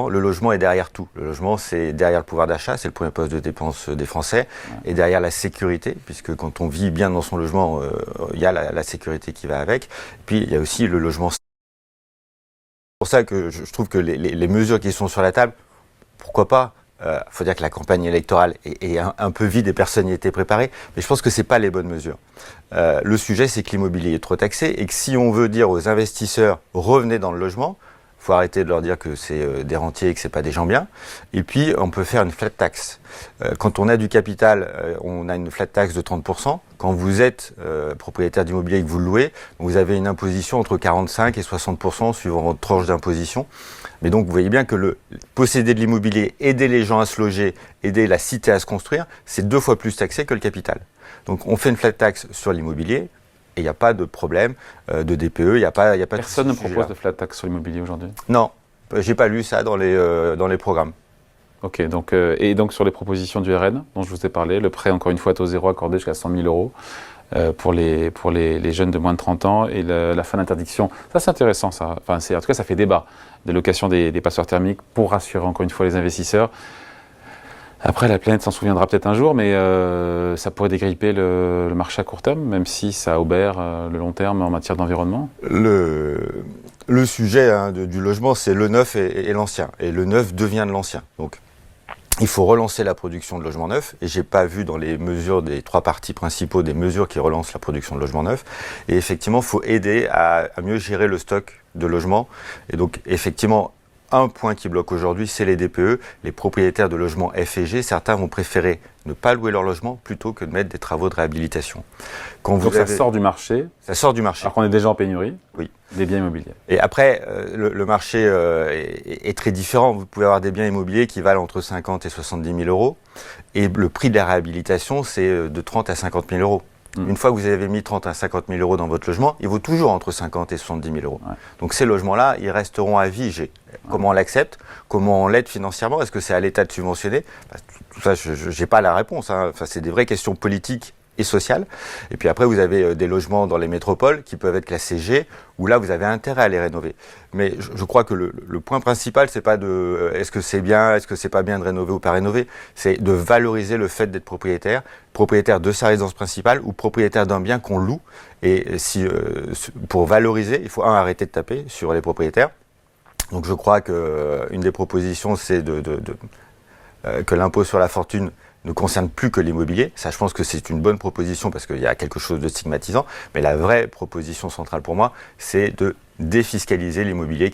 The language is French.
Le logement est derrière tout. Le logement, c'est derrière le pouvoir d'achat, c'est le premier poste de dépense des Français, et derrière la sécurité, puisque quand on vit bien dans son logement, il y a la sécurité qui va avec. Puis il y a aussi le logement. C'est pour ça que je trouve que les mesures qui sont sur la table, pourquoi pas? Faut dire que la campagne électorale est un peu vide et personne n'y était préparé, mais je pense que c'est pas les bonnes mesures. Le sujet, c'est que l'immobilier est trop taxé et que si on veut dire aux investisseurs revenez dans le logement, faut arrêter de leur dire que c'est des rentiers et que c'est pas des gens bien. Et puis, on peut faire une flat tax. Quand on a du capital, on a une flat tax de 30%. Quand vous êtes propriétaire d'immobilier et que vous le louez, vous avez une imposition entre 45 et 60% suivant votre tranche d'imposition. Mais donc, vous voyez bien que posséder de l'immobilier, aider les gens à se loger, aider la cité à se construire, c'est 2 fois plus taxé que le capital. Donc, on fait une flat tax sur l'immobilier. Et il n'y a pas de problème de DPE, il n'y a pas Personne ne propose de flat tax sur l'immobilier aujourd'hui? Non, j'ai pas lu ça dans les programmes. Ok, donc, et donc sur les propositions du RN dont je vous ai parlé, le prêt encore une fois à taux zéro accordé jusqu'à 100 000 euros pour les jeunes de moins de 30 ans et la fin d'interdiction. Ça c'est intéressant ça, enfin, en tout cas ça fait débat, des locations des passoires thermiques pour rassurer encore une fois les investisseurs. Après, la planète s'en souviendra peut-être un jour, mais ça pourrait dégripper le marché à court terme, même si ça obère le long terme en matière d'environnement. Le sujet du logement, c'est le neuf et l'ancien. Et le neuf devient de l'ancien. Donc, il faut relancer la production de logements neufs. Et j'ai pas vu dans les mesures des 3 partis principaux des mesures qui relancent la production de logements neufs. Et effectivement, il faut aider à mieux gérer le stock de logements. Et donc, effectivement, un point qui bloque aujourd'hui, c'est les DPE. Les propriétaires de logements F et G, certains vont préférer ne pas louer leur logement plutôt que de mettre des travaux de réhabilitation. Donc ça sort du marché. Ça sort du marché. Alors qu'on est déjà en pénurie. Oui. Des biens immobiliers. Et après, le marché est très différent. Vous pouvez avoir des biens immobiliers qui valent entre 50 et 70 000 euros. Et le prix de la réhabilitation, c'est de 30 à 50 000 euros. Une fois que vous avez mis 30 à 50 000 euros dans votre logement, il vaut toujours entre 50 et 70 000 euros. Ouais. Donc ces logements-là, ils resteront à vie. Comment on l'accepte? Comment on l'aide financièrement? Est-ce que c'est à l'État de subventionner? Tout ça, je n'ai pas la réponse. Enfin, c'est des vraies questions politiques et sociales. Et puis après, vous avez des logements dans les métropoles qui peuvent être classés G, où là, vous avez intérêt à les rénover. Mais je crois que le point principal, c'est pas de est-ce que c'est bien, est-ce que c'est pas bien de rénover ou pas rénover, c'est de valoriser le fait d'être propriétaire de sa résidence principale ou propriétaire d'un bien qu'on loue. Et pour valoriser, il faut arrêter de taper sur les propriétaires. Donc je crois qu'une des propositions, c'est que l'impôt sur la fortune ne concerne plus que l'immobilier. Ça, je pense que c'est une bonne proposition parce qu'il y a quelque chose de stigmatisant. Mais la vraie proposition centrale pour moi, c'est de défiscaliser l'immobilier.